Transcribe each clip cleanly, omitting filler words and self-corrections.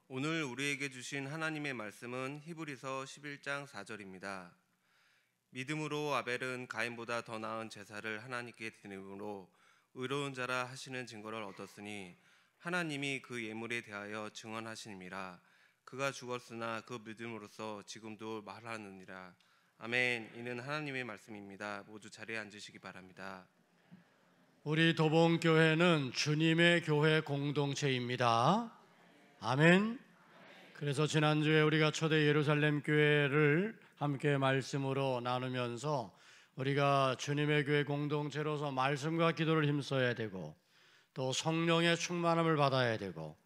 오늘 우리에게 주신 하나님의 말씀은 히브리서 11장 4절입니다. 믿음으로 아벨은 가인보다 더 나은 제사를 하나님께 드림으로 의로운 자라 하시는 증거를 얻었으니 하나님이 그 예물에 대하여 증언하시니라. 그가 죽었으나 그 믿음으로써 지금도 말하느니라. 아멘. 이는 하나님의 말씀입니다. 모두 자리에 앉으시기 바랍니다. 우리 도봉교회는 주님의 교회 공동체입니다. 아멘. 그래서 지난주에 우리가 초대 예루살렘 교회를 함께 말씀으로 나누면서 우리가 주님의 교회 공동체로서 말씀과 기도를 힘써야 되고 또 성령의 충만함을 받아야 되고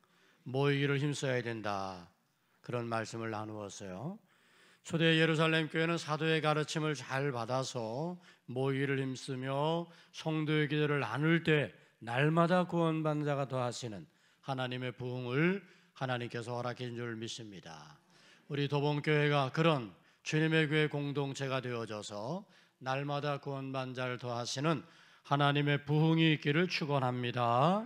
모이기를 힘써야 된다, 그런 말씀을 나누었어요. 초대 예루살렘 교회는 사도의 가르침을 잘 받아서 모이기를 힘쓰며 성도의 기도를 나눌 때 날마다 구원받는 자가 더하시는 하나님의 부흥을 하나님께서 허락해 준 줄 믿습니다. 우리 도봉교회가 그런 주님의 교회 공동체가 되어져서 날마다 구원받는 자를 더하시는 하나님의 부흥이 있기를 축원합니다.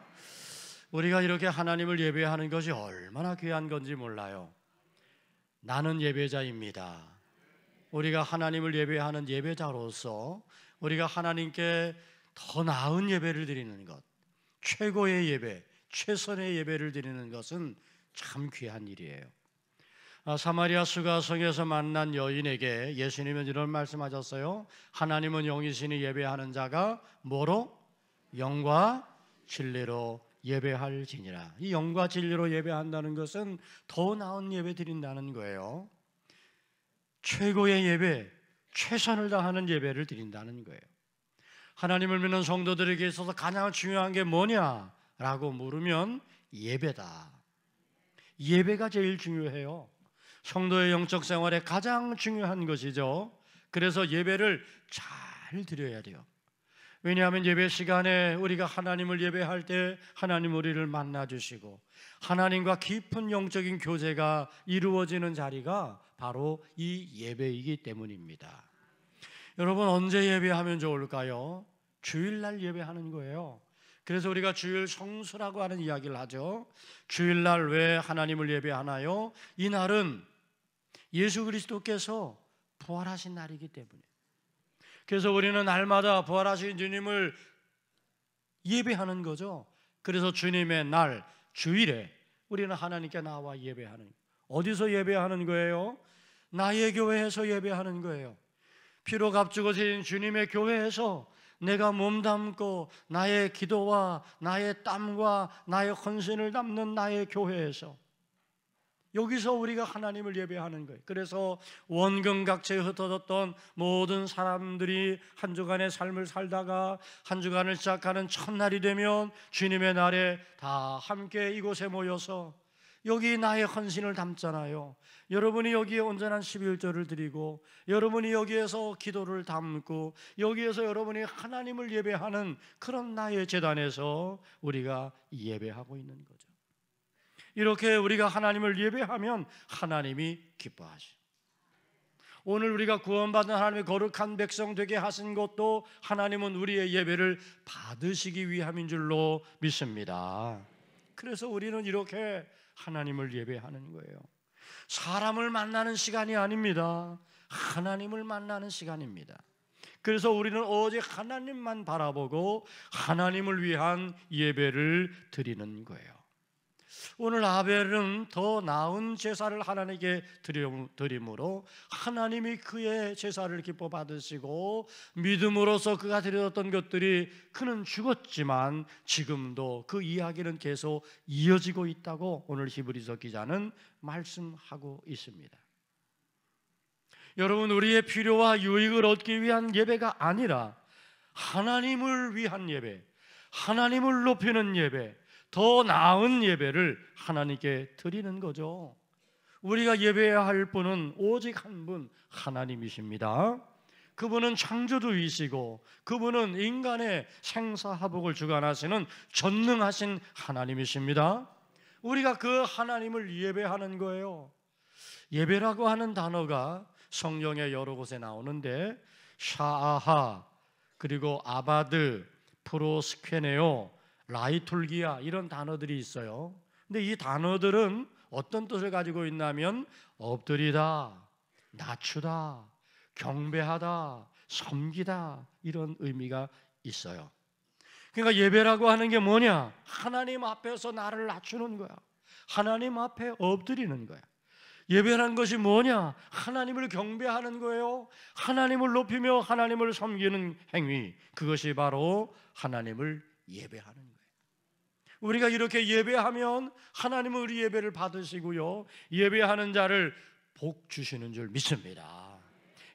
우리가 이렇게 하나님을 예배하는 것이 얼마나 귀한 건지 몰라요. 나는 예배자입니다. 우리가 하나님을 예배하는 예배자로서 우리가 하나님께 더 나은 예배를 드리는 것, 최고의 예배, 최선의 예배를 드리는 것은 참 귀한 일이에요. 사마리아 수가성에서 만난 여인에게 예수님은 이런 말씀하셨어요. 하나님은 영이시니 예배하는 자가 뭐로? 영과 진리로 예배할지니라. 이 영과 진리로 예배한다는 것은 더 나은 예배 드린다는 거예요. 최고의 예배, 최선을 다하는 예배를 드린다는 거예요. 하나님을 믿는 성도들에게 있어서 가장 중요한 게 뭐냐라고 물으면 예배다. 예배가 제일 중요해요. 성도의 영적 생활에 가장 중요한 것이죠. 그래서 예배를 잘 드려야 돼요. 왜냐하면 예배 시간에 우리가 하나님을 예배할 때 하나님 우리를 만나주시고 하나님과 깊은 영적인 교제가 이루어지는 자리가 바로 이 예배이기 때문입니다. 여러분, 언제 예배하면 좋을까요? 주일날 예배하는 거예요. 그래서 우리가 주일 성수라고 하는 이야기를 하죠. 주일날 왜 하나님을 예배하나요? 이 날은 예수 그리스도께서 부활하신 날이기 때문에. 그래서 우리는 날마다 부활하신 주님을 예배하는 거죠. 그래서 주님의 날, 주일에 우리는 하나님께 나와 예배하는 거예요. 어디서 예배하는 거예요? 나의 교회에서 예배하는 거예요. 피로 값주고 진 주님의 교회에서 내가 몸담고 나의 기도와 나의 땀과 나의 헌신을 담는 나의 교회에서, 여기서 우리가 하나님을 예배하는 거예요. 그래서 원근각체에 흩어졌던 모든 사람들이 한 주간의 삶을 살다가 한 주간을 시작하는 첫날이 되면 주님의 날에 다 함께 이곳에 모여서 여기 나의 헌신을 담잖아요. 여러분이 여기에 온전한 11조를 드리고 여러분이 여기에서 기도를 담고 여기에서 여러분이 하나님을 예배하는 그런 나의 제단에서 우리가 예배하고 있는 거죠. 이렇게 우리가 하나님을 예배하면 하나님이 기뻐하시죠. 오늘 우리가 구원받은 하나님의 거룩한 백성 되게 하신 것도 하나님은 우리의 예배를 받으시기 위함인 줄로 믿습니다. 그래서 우리는 이렇게 하나님을 예배하는 거예요. 사람을 만나는 시간이 아닙니다. 하나님을 만나는 시간입니다. 그래서 우리는 오직 하나님만 바라보고 하나님을 위한 예배를 드리는 거예요. 오늘 아벨은 더 나은 제사를 하나님께 드림으로 하나님이 그의 제사를 기뻐 받으시고 믿음으로써 그가 드렸던 것들이, 그는 죽었지만 지금도 그 이야기는 계속 이어지고 있다고 오늘 히브리서 기자는 말씀하고 있습니다. 여러분, 우리의 필요와 유익을 얻기 위한 예배가 아니라 하나님을 위한 예배, 하나님을 높이는 예배, 더 나은 예배를 하나님께 드리는 거죠. 우리가 예배해야 할 분은 오직 한 분, 하나님이십니다. 그분은 창조주이시고 그분은 인간의 생사화복을 주관하시는 전능하신 하나님이십니다. 우리가 그 하나님을 예배하는 거예요. 예배라고 하는 단어가 성경의 여러 곳에 나오는데 샤아하, 그리고 아바드, 프로스케네오, 라이툴기아 이런 단어들이 있어요. 근데 이 단어들은 어떤 뜻을 가지고 있냐면 엎드리다, 낮추다, 경배하다, 섬기다 이런 의미가 있어요. 그러니까 예배라고 하는 게 뭐냐? 하나님 앞에서 나를 낮추는 거야. 하나님 앞에 엎드리는 거야. 예배라는 것이 뭐냐? 하나님을 경배하는 거예요. 하나님을 높이며 하나님을 섬기는 행위. 그것이 바로 하나님을 예배하는 거예요. 우리가 이렇게 예배하면 하나님은 우리 예배를 받으시고요, 예배하는 자를 복 주시는 줄 믿습니다.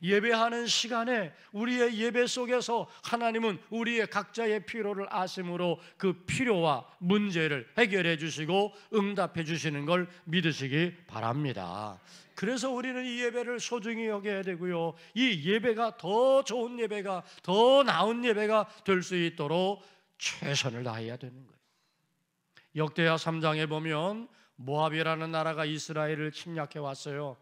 예배하는 시간에 우리의 예배 속에서 하나님은 우리의 각자의 필요를 아심으로 그 필요와 문제를 해결해 주시고 응답해 주시는 걸 믿으시기 바랍니다. 그래서 우리는 이 예배를 소중히 여겨야 되고요, 이 예배가 더 좋은 예배가, 더 나은 예배가 될 수 있도록 최선을 다해야 되는 거예요. 역대하 3장에 보면 모압이라는 나라가 이스라엘을 침략해 왔어요.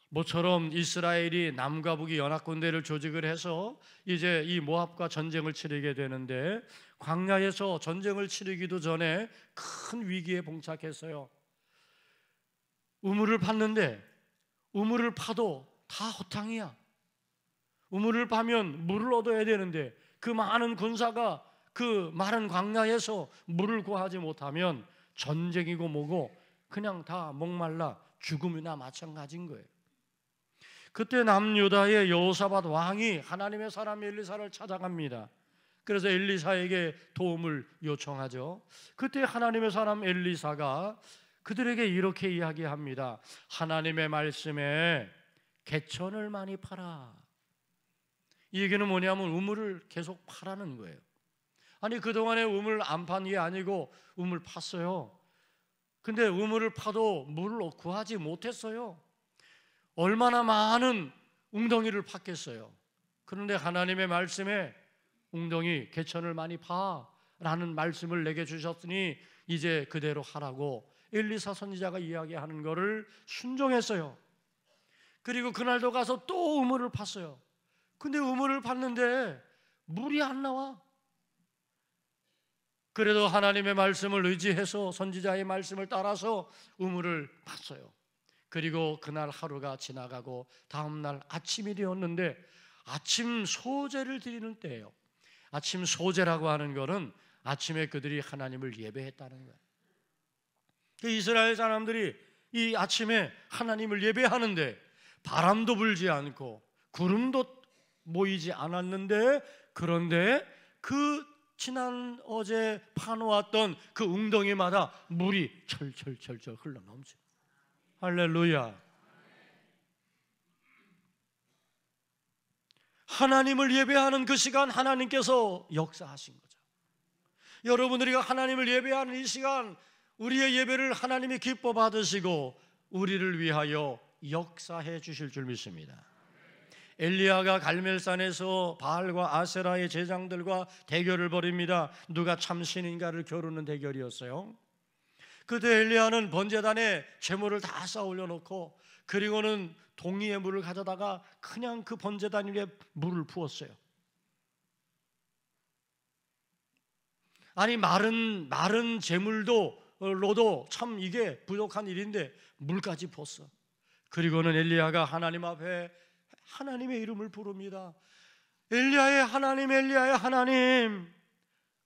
모처럼 이스라엘이 남과 북이 연합군대를 조직을 해서 이제 이 모압과 전쟁을 치르게 되는데, 광야에서 전쟁을 치르기도 전에 큰 위기에 봉착했어요. 우물을 팠는데 우물을 파도 다 허탕이야. 우물을 파면 물을 얻어야 되는데 그 많은 군사가 그 마른 광야에서 물을 구하지 못하면 전쟁이고 뭐고 그냥 다 목말라 죽음이나 마찬가지인 거예요. 그때 남유다의 여호사밧 왕이 하나님의 사람 엘리사를 찾아갑니다. 그래서 엘리사에게 도움을 요청하죠. 그때 하나님의 사람 엘리사가 그들에게 이렇게 이야기합니다. 하나님의 말씀에 개천을 많이 파라. 이 얘기는 뭐냐면 우물을 계속 파라는 거예요. 아니, 그동안에 우물 안 판 게 아니고 우물 팠어요. 근데 우물을 파도 물을 구하지 못했어요. 얼마나 많은 웅덩이를 팠겠어요. 그런데 하나님의 말씀에 웅덩이, 개천을 많이 파라는 말씀을 내게 주셨으니 이제 그대로 하라고 엘리사 선지자가 이야기하는 것을 순종했어요. 그리고 그날도 가서 또 우물을 팠어요. 근데 우물을 팠는데 물이 안 나와. 그래도 하나님의 말씀을 의지해서 선지자의 말씀을 따라서 우물을 팠어요. 그리고 그날 하루가 지나가고 다음날 아침이 되었는데 아침 소제를 드리는 때예요. 아침 소제라고 하는 것은 아침에 그들이 하나님을 예배했다는 거예요. 그 이스라엘 사람들이 이 아침에 하나님을 예배하는데 바람도 불지 않고 구름도 모이지 않았는데, 그런데 그 지난 어제 파놓았던 그 웅덩이마다 물이 철철철철 흘러넘쳐요. 할렐루야. 하나님을 예배하는 그 시간 하나님께서 역사하신 거죠. 여러분들이 하나님을 예배하는 이 시간, 우리의 예배를 하나님이 기뻐 받으시고 우리를 위하여 역사해 주실 줄 믿습니다. 엘리야가 갈멜산에서 바알과 아세라의 제장들과 대결을 벌입니다. 누가 참신인가를 겨루는 대결이었어요. 그때 엘리야는 번제단에 제물을 다 쌓아 올려놓고 그리고는 동이의 물을 가져다가 그냥 그 번제단 위에 물을 부었어요. 아니, 마른 제물로도 참 이게 부족한 일인데 물까지 부었어. 그리고는 엘리야가 하나님 앞에 하나님의 이름을 부릅니다. 엘리야의 하나님, 엘리야의 하나님,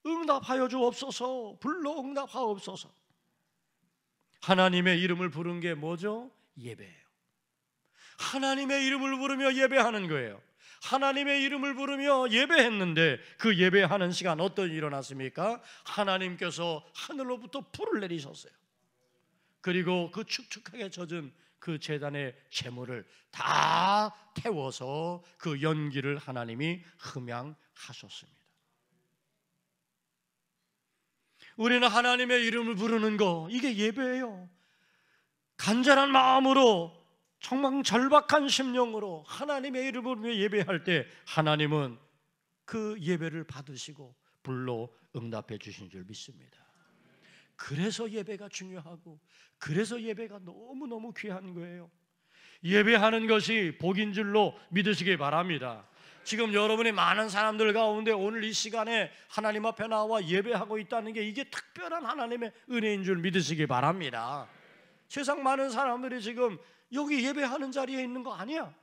응답하여 주옵소서, 불러 응답하옵소서. 하나님의 이름을 부른 게 뭐죠? 예배예요. 하나님의 이름을 부르며 예배하는 거예요. 하나님의 이름을 부르며 예배했는데 그 예배하는 시간 어떤 일이 일어났습니까? 하나님께서 하늘로부터 불을 내리셨어요. 그리고 그 축축하게 젖은 그 제단의 제물을 다 태워서 그 연기를 하나님이 흠양하셨습니다. 우리는 하나님의 이름을 부르는 거, 이게 예배예요. 간절한 마음으로, 정말 절박한 심령으로 하나님의 이름을 부르며 예배할 때 하나님은 그 예배를 받으시고 불로 응답해 주신 줄 믿습니다. 그래서 예배가 중요하고, 그래서 예배가 너무너무 귀한 거예요. 예배하는 것이 복인 줄로 믿으시기 바랍니다. 지금 여러분이 많은 사람들 가운데 오늘 이 시간에 하나님 앞에 나와 예배하고 있다는 게 이게 특별한 하나님의 은혜인 줄 믿으시기 바랍니다. 세상 많은 사람들이 지금 여기 예배하는 자리에 있는 거 아니야.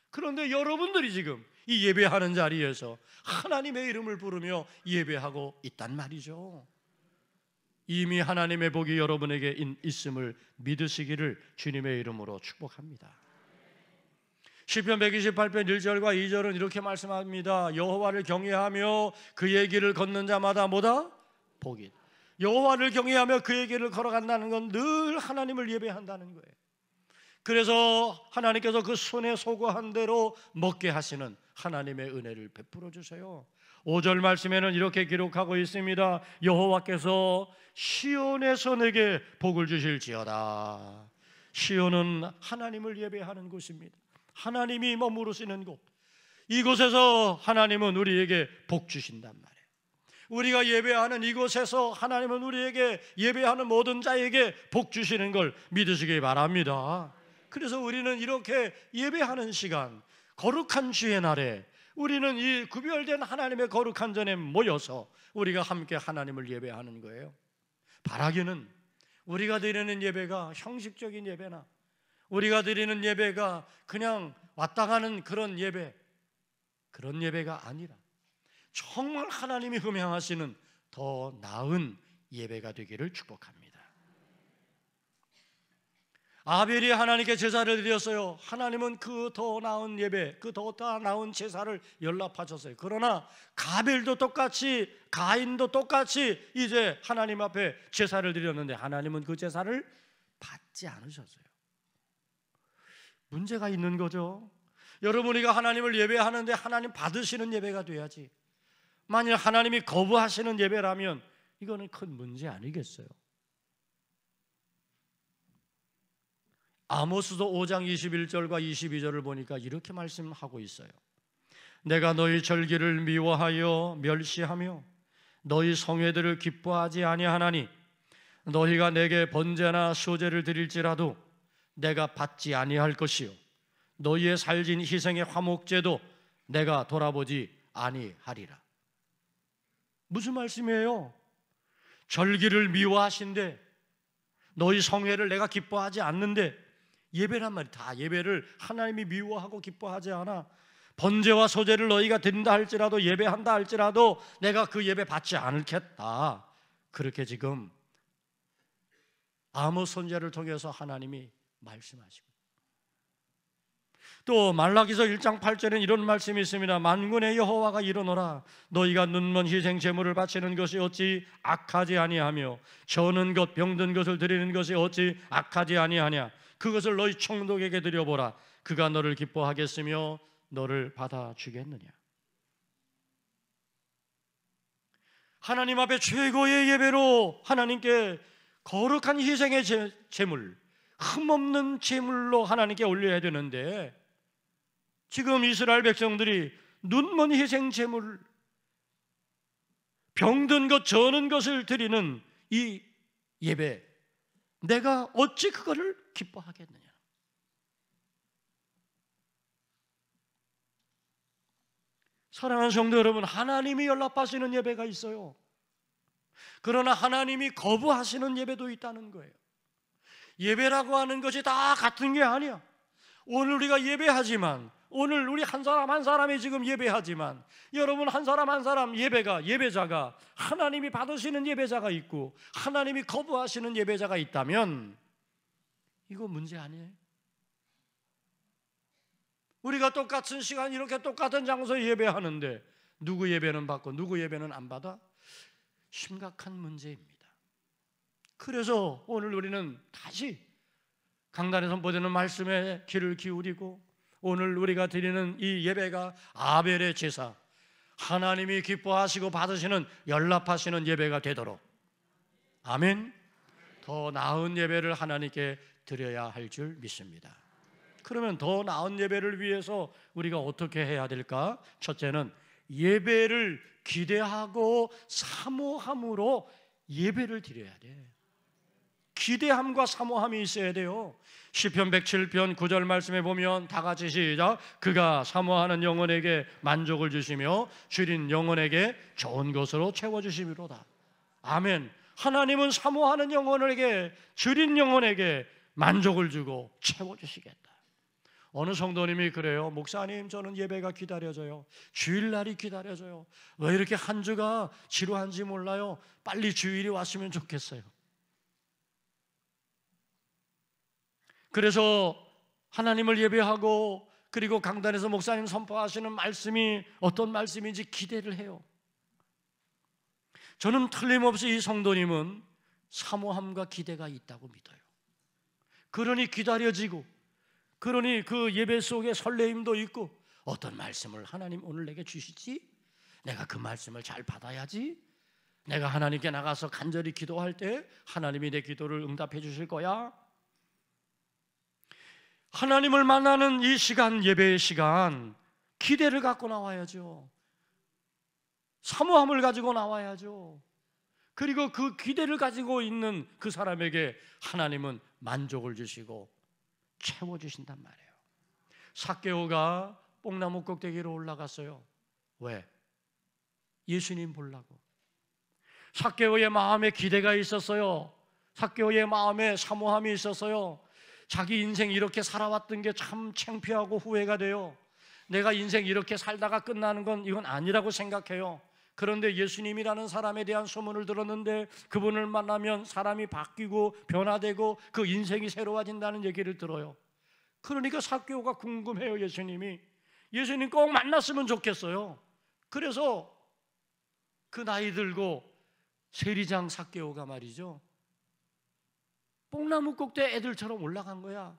그런데 여러분들이 지금 이 예배하는 자리에서 하나님의 이름을 부르며 예배하고 있단 말이죠. 이미 하나님의 복이 여러분에게 있음을 믿으시기를 주님의 이름으로 축복합니다. 시편 128편 1절과 2절은 이렇게 말씀합니다. 여호와를 경외하며 그의 길을 걷는 자마다 뭐다? 복이. 여호와를 경외하며 그의 길을 걸어간다는 건 늘 하나님을 예배한다는 거예요. 그래서 하나님께서 그 손에 소거한 대로 먹게 하시는 하나님의 은혜를 베풀어 주세요. 5절 말씀에는 이렇게 기록하고 있습니다. 여호와께서 시온에서 내게 복을 주실지어다. 시온은 하나님을 예배하는 곳입니다. 하나님이 머무르시는 곳. 이곳에서 하나님은 우리에게 복 주신단 말이에요. 우리가 예배하는 이곳에서 하나님은 우리에게 예배하는 모든 자에게 복 주시는 걸 믿으시기 바랍니다. 그래서 우리는 이렇게 예배하는 시간, 거룩한 주의 날에 우리는 이 구별된 하나님의 거룩한 전에 모여서 우리가 함께 하나님을 예배하는 거예요. 바라기는 우리가 드리는 예배가 형식적인 예배나 우리가 드리는 예배가 그냥 왔다 가는 그런 예배가 아니라 정말 하나님이 흠향하시는 더 나은 예배가 되기를 축복합니다. 아벨이 하나님께 제사를 드렸어요. 하나님은 그 더 나은 예배, 그 더 나은 제사를 연락하셨어요. 그러나 가벨도 똑같이, 가인도 똑같이 이제 하나님 앞에 제사를 드렸는데 하나님은 그 제사를 받지 않으셨어요. 문제가 있는 거죠. 여러분, 우리가 하나님을 예배하는데 하나님 받으시는 예배가 돼야지. 만일 하나님이 거부하시는 예배라면 이거는 큰 문제 아니겠어요? 아모스도 5장 21절과 22절을 보니까 이렇게 말씀하고 있어요. 내가 너희 절기를 미워하여 멸시하며 너희 성회들을 기뻐하지 아니하나니 너희가 내게 번제나 소제를 드릴지라도 내가 받지 아니할 것이요 너희의 살진 희생의 화목제도 내가 돌아보지 아니하리라. 무슨 말씀이에요? 절기를 미워하신데 너희 성회를 내가 기뻐하지 않는데, 예배란 말이 다 예배를 하나님이 미워하고 기뻐하지 않아. 번제와 소제를 너희가 드린다 할지라도 예배한다 할지라도 내가 그 예배 받지 않겠다. 그렇게 지금 아모스 선지자를 통해서 하나님이 말씀하시고, 또 말라기서 1장 8절에는 이런 말씀이 있습니다. 만군의 여호와가 이르노라 너희가 눈먼 희생 제물을 바치는 것이 어찌 악하지 아니하며 저는 것 병든 것을 드리는 것이 어찌 악하지 아니하냐. 그것을 너희 총독에게 드려보라. 그가 너를 기뻐하겠으며 너를 받아주겠느냐. 하나님 앞에 최고의 예배로 하나님께 거룩한 희생의 제물, 흠없는 제물로 하나님께 올려야 되는데, 지금 이스라엘 백성들이 눈먼 희생 제물, 병든 것, 저는 것을 드리는 이 예배, 내가 어찌 그거를 기뻐하겠느냐. 사랑하는 성도 여러분, 하나님이 연락하시는 예배가 있어요. 그러나 하나님이 거부하시는 예배도 있다는 거예요. 예배라고 하는 것이 다 같은 게 아니야. 오늘 우리가 예배하지만, 오늘 우리 한 사람 한 사람이 지금 예배하지만, 여러분 한 사람 한 사람 예배자가 하나님이 받으시는 예배자가 있고 하나님이 거부하시는 예배자가 있다면 이거 문제 아니에요? 우리가 똑같은 시간 이렇게 똑같은 장소에 예배하는데 누구 예배는 받고 누구 예배는 안 받아? 심각한 문제입니다. 그래서 오늘 우리는 다시 강단에 선포되는 말씀에 귀를 기울이고, 오늘 우리가 드리는 이 예배가 아벨의 제사, 하나님이 기뻐하시고 받으시는 연락하시는 예배가 되도록, 아멘, 더 나은 예배를 하나님께 드려야 할 줄 믿습니다. 그러면 더 나은 예배를 위해서 우리가 어떻게 해야 될까? 첫째는 예배를 기대하고 사모함으로 예배를 드려야 돼. 기대함과 사모함이 있어야 돼요. 시편 107편 9절 말씀에 보면 다 같이 시작. 그가 사모하는 영혼에게 만족을 주시며 줄인 영혼에게 좋은 것으로 채워주시미로다. 아멘. 하나님은 사모하는 영혼에게, 줄인 영혼에게 만족을 주고 채워주시겠다. 어느 성도님이 그래요. 목사님, 저는 예배가 기다려져요. 주일날이 기다려져요. 왜 이렇게 한 주가 지루한지 몰라요. 빨리 주일이 왔으면 좋겠어요. 그래서 하나님을 예배하고 그리고 강단에서 목사님 선포하시는 말씀이 어떤 말씀인지 기대를 해요. 저는 틀림없이 이 성도님은 사모함과 기대가 있다고 믿어요. 그러니 기다려지고, 그러니 그 예배 속에 설레임도 있고, 어떤 말씀을 하나님 오늘 내게 주시지? 내가 그 말씀을 잘 받아야지. 내가 하나님께 나가서 간절히 기도할 때 하나님이 내 기도를 응답해 주실 거야. 하나님을 만나는 이 시간, 예배의 시간, 기대를 갖고 나와야죠. 사모함을 가지고 나와야죠. 그리고 그 기대를 가지고 있는 그 사람에게 하나님은 만족을 주시고 채워주신단 말이에요. 삭개오가 뽕나무 꼭대기로 올라갔어요. 왜? 예수님 보려고. 삭개오의 마음에 기대가 있었어요. 삭개오의 마음에 사모함이 있었어요. 자기 인생 이렇게 살아왔던 게 참 창피하고 후회가 돼요. 내가 인생 이렇게 살다가 끝나는 건 이건 아니라고 생각해요. 그런데 예수님이라는 사람에 대한 소문을 들었는데 그분을 만나면 사람이 바뀌고 변화되고 그 인생이 새로워진다는 얘기를 들어요. 그러니까 삭개오가 궁금해요. 예수님 꼭 만났으면 좋겠어요. 그래서 그 나이 들고 세리장 삭개오가 말이죠, 뽕나무 꼭대 애들처럼 올라간 거야.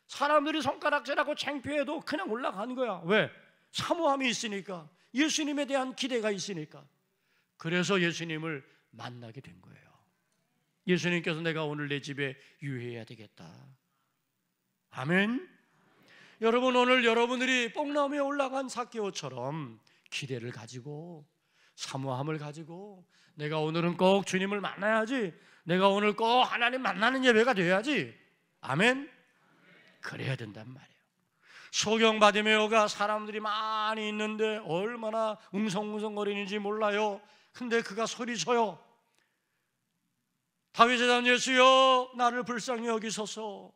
사람들이 손가락질하고 창피해도 그냥 올라간 거야. 왜? 사모함이 있으니까, 예수님에 대한 기대가 있으니까. 그래서 예수님을 만나게 된 거예요. 예수님께서 내가 오늘 내 집에 유해해야 되겠다. 아멘. 여러분, 오늘 여러분들이 뽕나무에 올라간 삭개오처럼 기대를 가지고 사모함을 가지고 내가 오늘은 꼭 주님을 만나야지, 내가 오늘 꼭 하나님 만나는 예배가 돼야지. 아멘. 그래야 된단 말이에요. 소경 바디메오가 사람들이 많이 있는데 얼마나 웅성웅성거리는지 몰라요. 근데 그가 소리쳐요. 다윗의 자손 예수여, 나를 불쌍히 여기소서.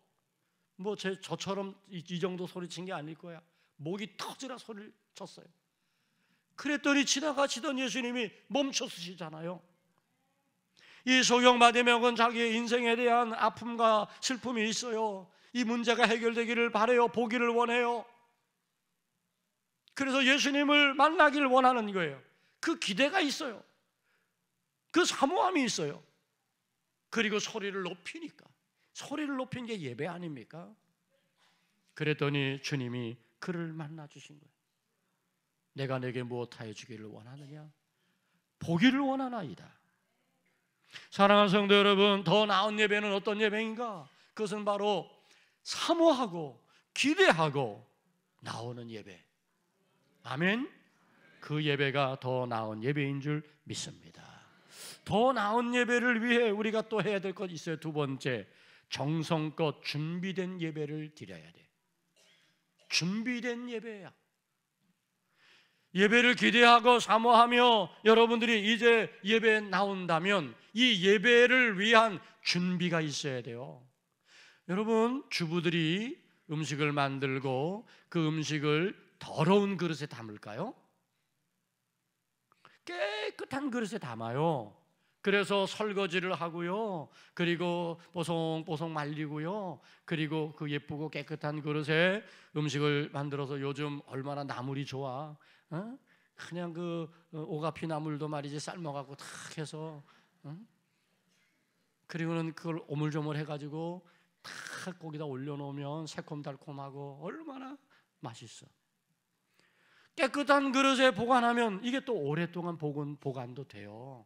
뭐 저처럼 이 정도 소리친 게 아닐 거야. 목이 터지라 소리를 쳤어요. 그랬더니 지나가시던 예수님이 멈춰서시잖아요. 이 소경 바디메오는 자기의 인생에 대한 아픔과 슬픔이 있어요. 이 문제가 해결되기를 바라요. 보기를 원해요. 그래서 예수님을 만나기를 원하는 거예요. 그 기대가 있어요. 그 사모함이 있어요. 그리고 소리를 높이니까. 소리를 높인 게 예배 아닙니까? 그랬더니 주님이 그를 만나 주신 거예요. 내가 내게 무엇하여 주기를 원하느냐? 보기를 원하나이다. 사랑하는 성도 여러분, 더 나은 예배는 어떤 예배인가? 그것은 바로 사모하고 기대하고 나오는 예배. 아멘. 그 예배가 더 나은 예배인 줄 믿습니다. 더 나은 예배를 위해 우리가 또 해야 될 것 있어요. 두 번째, 정성껏 준비된 예배를 드려야 돼. 준비된 예배야. 예배를 기대하고 사모하며 여러분들이 이제 예배에 나온다면 이 예배를 위한 준비가 있어야 돼요. 여러분, 주부들이 음식을 만들고 그 음식을 더러운 그릇에 담을까요? 깨끗한 그릇에 담아요. 그래서 설거지를 하고요, 그리고 뽀송뽀송 말리고요, 그리고 그 예쁘고 깨끗한 그릇에 음식을 만들어서, 요즘 얼마나 나물이 좋아. 그냥 그 오가피 나물도 말이지 삶아갖고 탁 해서, 그리고는 그걸 오물조물 해가지고 탁 거기다 올려놓으면 새콤달콤하고 얼마나 맛있어. 깨끗한 그릇에 보관하면 이게 또 오랫동안 보관도 돼요.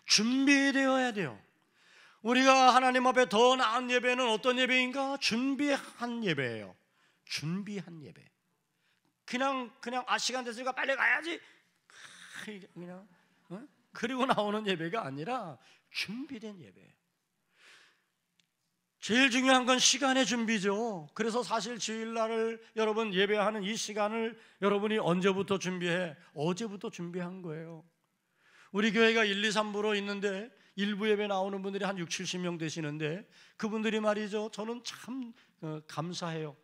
준비되어야 돼요. 우리가 하나님 앞에 더 나은 예배는 어떤 예배인가? 준비한 예배예요. 준비한 예배. 그냥 시간 됐으니까 빨리 가야지, 그냥 그리고 나오는 예배가 아니라 준비된 예배. 제일 중요한 건 시간의 준비죠. 그래서 사실 주일날을 여러분 예배하는 이 시간을 여러분이 언제부터 준비해? 어제부터 준비한 거예요. 우리 교회가 1, 2, 3부로 있는데 일부 예배 나오는 분들이 한 6, 70명 되시는데 그분들이 말이죠, 저는 참 감사해요.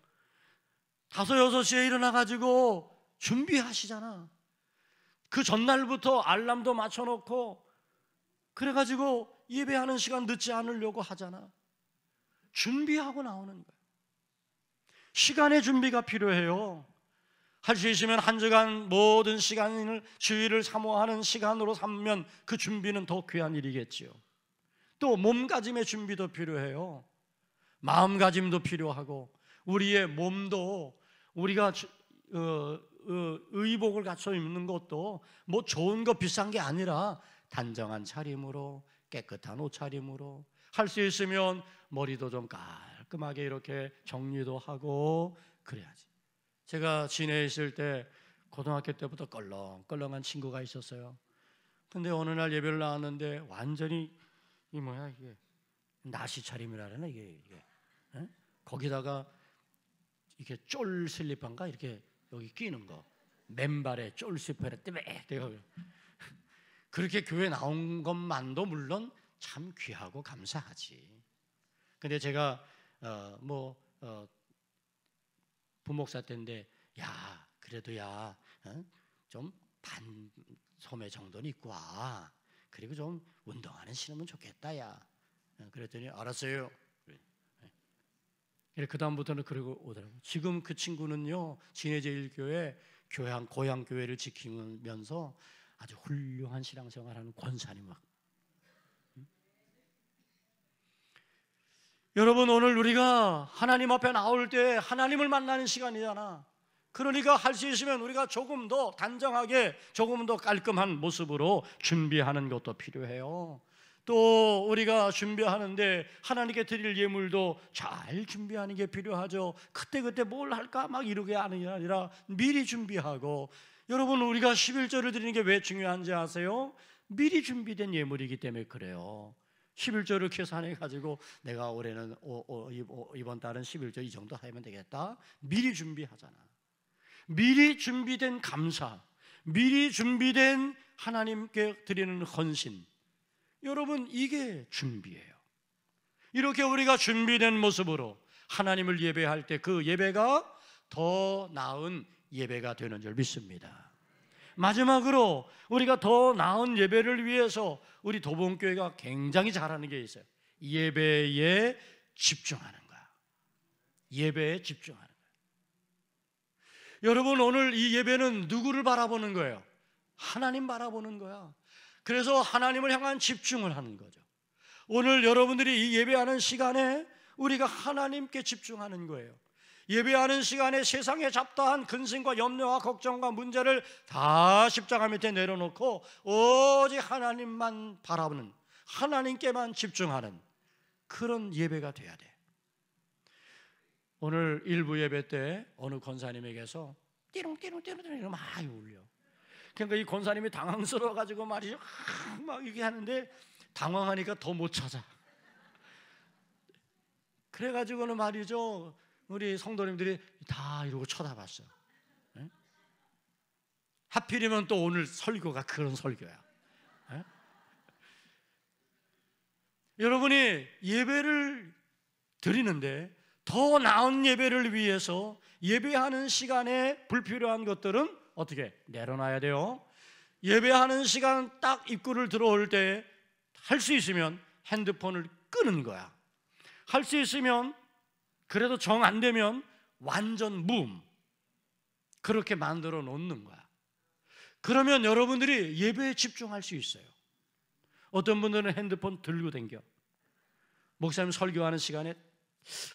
5, 6시에 일어나가지고 준비하시잖아. 그 전날부터 알람도 맞춰놓고 그래가지고 예배하는 시간 늦지 않으려고 하잖아. 준비하고 나오는 거예요. 시간의 준비가 필요해요. 할 수 있으면 한 주간 모든 시간을 주일을 사모하는 시간으로 삼으면 그 준비는 더 귀한 일이겠지요. 또 몸가짐의 준비도 필요해요. 마음가짐도 필요하고 우리의 몸도 우리가 의복을 갖춰 입는 것도 뭐 좋은 거 비싼 게 아니라 단정한 차림으로 깨끗한 옷차림으로 할 수 있으면 머리도 좀 깔끔하게 이렇게 정리도 하고 그래야지. 제가 진해에 있을 때 고등학교 때부터 껄렁껄렁한 친구가 있었어요. 근데 어느 날 예배를 나왔는데 완전히 이게 나시 차림이라 그러나 이게 에? 거기다가 이렇게 쫄 슬리퍼인가 이렇게 여기 끼는 거 맨발에 쫄 슬리퍼에 때문에 그렇게 교회 나온 것만도 물론 참 귀하고 감사하지. 근데 제가 부목사 때인데 야 그래도 좀 반 소매 정도는 입고 와. 그리고 좀 운동화는 신으면 좋겠다 야. 그랬더니 알았어요. 그 다음부터는 그러고 오더라고요. 지금 그 친구는요 진해제일교회 고향 교회를 지키면서 아주 훌륭한 신앙생활하는 권사님 막. 여러분 오늘 우리가 하나님 앞에 나올 때 하나님을 만나는 시간이잖아. 그러니까 할 수 있으면 우리가 조금 더 단정하게 조금 더 깔끔한 모습으로 준비하는 것도 필요해요. 또 우리가 준비하는데 하나님께 드릴 예물도 잘 준비하는 게 필요하죠. 그때 뭘 할까 막 이러게 하는 게 아니라 미리 준비하고. 여러분 우리가 11조를 드리는 게 왜 중요한지 아세요? 미리 준비된 예물이기 때문에 그래요. 11조를 계산해 가지고 내가 올해는 이번 달은 11조 이 정도 하면 되겠다. 미리 준비하잖아. 미리 준비된 감사, 미리 준비된 하나님께 드리는 헌신. 여러분 이게 준비예요. 이렇게 우리가 준비된 모습으로 하나님을 예배할 때 그 예배가 더 나은 예배가 되는 줄 믿습니다. 마지막으로 우리가 더 나은 예배를 위해서 우리 도봉교회가 굉장히 잘하는 게 있어요. 예배에 집중하는 거야. 예배에 집중하는 거야. 여러분 오늘 이 예배는 누구를 바라보는 거예요? 하나님 바라보는 거야. 그래서 하나님을 향한 집중을 하는 거죠. 오늘 여러분들이 이 예배하는 시간에 우리가 하나님께 집중하는 거예요. 예배하는 시간에 세상에 잡다한 근심과 염려와 걱정과 문제를 다 십자가 밑에 내려놓고 오직 하나님만 바라보는, 하나님께만 집중하는 그런 예배가 돼야 돼. 오늘 일부 예배 때 어느 권사님에게서 띠롱띠롱띠롱 막 울려. 그러니까 이 권사님이 당황스러워가지고 말이죠, 막 이렇게 하는데 당황하니까 더 못 찾아. 그래가지고는 말이죠, 우리 성도님들이 다 이러고 쳐다봤어. 네? 하필이면 또 오늘 설교가 그런 설교야. 네? 여러분이 예배를 드리는데 더 나은 예배를 위해서 예배하는 시간에 불필요한 것들은 어떻게 내려놔야 돼요? 예배하는 시간 딱 입구를 들어올 때 할 수 있으면 핸드폰을 끄는 거야. 할 수 있으면 그래도 정 안 되면 완전 무음 그렇게 만들어 놓는 거야. 그러면 여러분들이 예배에 집중할 수 있어요. 어떤 분들은 핸드폰 들고 다녀. 목사님 설교하는 시간에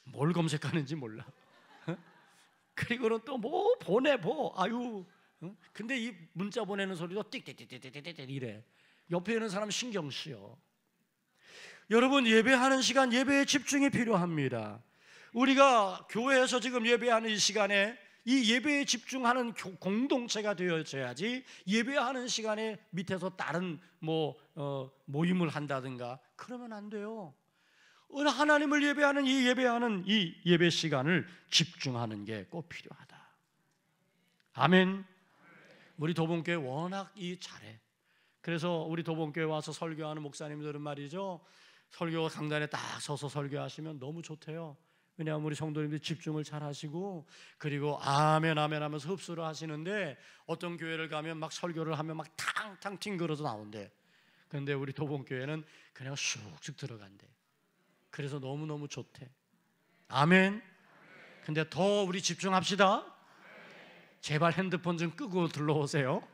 뭘 검색하는지 몰라. 그리고는 또 뭐 보내보. 아유. 근데 이 문자 보내는 소리도 띡띡띡띡띡 이래. 옆에 있는 사람 신경 쓰여. 여러분 예배하는 시간, 예배에 집중이 필요합니다. 우리가 교회에서 지금 예배하는 이 시간에 이 예배에 집중하는 공동체가 되어져야지 예배하는 시간에 밑에서 다른 모임을 한다든가 그러면 안 돼요. 오늘 하나님을 예배하는 이 예배 시간을 집중하는 게 꼭 필요하다. 아멘. 우리 도봉교회 워낙 잘해. 그래서 우리 도봉교회 와서 설교하는 목사님들은 말이죠, 설교 강단에 딱 서서 설교하시면 너무 좋대요. 왜냐하면 우리 성도님들이 집중을 잘 하시고, 그리고 아멘 아멘 하면서 흡수를 하시는데, 어떤 교회를 가면 막 설교를 하면 막 탕탕 튕겨서 나온대. 그런데 우리 도봉교회는 그냥 쑥쑥 들어간대. 그래서 너무너무 좋대. 아멘. 근데 더 우리 집중합시다. 제발 핸드폰 좀 끄고 들러오세요.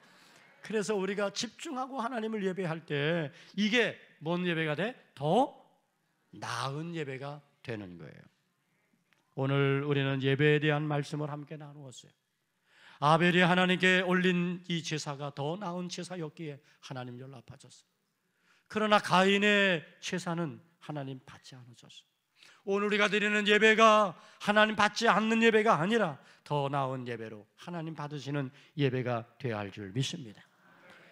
그래서 우리가 집중하고 하나님을 예배할 때 이게 뭔 예배가 돼? 더 나은 예배가 되는 거예요. 오늘 우리는 예배에 대한 말씀을 함께 나누었어요. 아벨이 하나님께 올린 이 제사가 더 나은 제사였기에 하나님 연락받았어요. 그러나 가인의 제사는 하나님 받지 않으셨어요. 오늘 우리가 드리는 예배가 하나님 받지 않는 예배가 아니라 더 나은 예배로 하나님 받으시는 예배가 되어야 할 줄 믿습니다.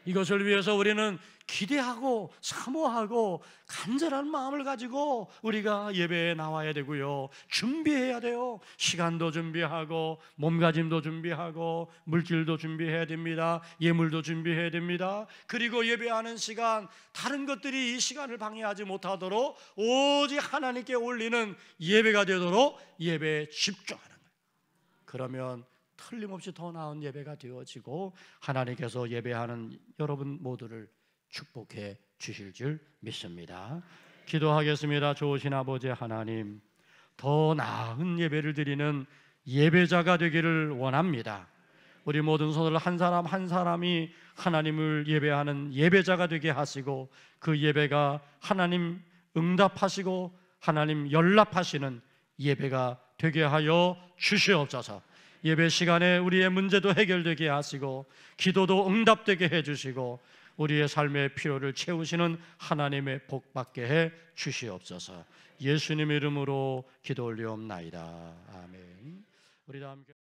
이것을 위해서 우리는 기대하고 사모하고 간절한 마음을 가지고 우리가 예배에 나와야 되고요, 준비해야 돼요. 시간도 준비하고 몸가짐도 준비하고 물질도 준비해야 됩니다. 예물도 준비해야 됩니다. 그리고 예배하는 시간, 다른 것들이 이 시간을 방해하지 못하도록 오직 하나님께 올리는 예배가 되도록 예배에 집중하는 거예요. 그러면 틀림없이 더 나은 예배가 되어지고 하나님께서 예배하는 여러분 모두를 축복해 주실 줄 믿습니다. 기도하겠습니다. 좋으신 아버지 하나님, 더 나은 예배를 드리는 예배자가 되기를 원합니다. 우리 모든 손을 한 사람 한 사람이 하나님을 예배하는 예배자가 되게 하시고, 그 예배가 하나님 응답하시고 하나님 연락하시는 예배가 되게 하여 주시옵소서. 예배 시간에 우리의 문제도 해결되게 하시고 기도도 응답되게 해주시고 우리의 삶의 필요를 채우시는 하나님의 복 받게 해 주시옵소서. 예수님의 이름으로 기도 올리옵나이다. 아멘. 우리 다 함께